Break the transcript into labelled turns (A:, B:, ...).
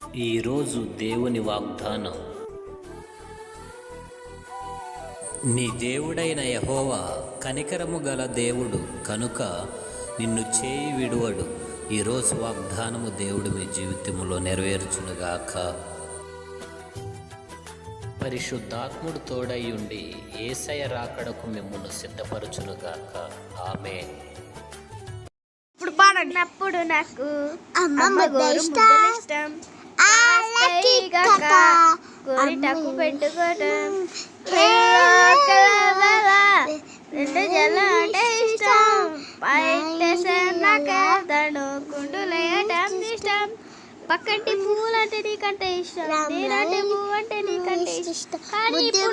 A: ఈరోజు దేవుని వాగ్దానం. నీ దేవుడైన యెహోవా కనికరము గల దేవుడు కనుక నిన్ను చేయి విడువడు. ఈరోజు వాగ్దానము దేవుడు మీ జీవితంలో నెరవేర్చునుగాక. పరిశుద్ధాత్ముడు తోడయ్యుండి యేసయ్య రాకడకు మిమ్మును సిద్ధపరచునుగాక. ఆమేన్.
B: ఇప్పుడు పాడినప్పుడు నాకు అమ్మ గోరు ముద్దలు ఇష్టం, కోరిటకు పెట్టుకోవటం, రెండు జల్ల అంటే ఇష్టం, పైటను కుండులేయటం ఇష్టం, పక్కటి పువ్వులు అంటే నీకంటే ఇష్టం, నేనంటే పువ్వు అంటే నీకంటే ఇష్టం, కానీ ఏదో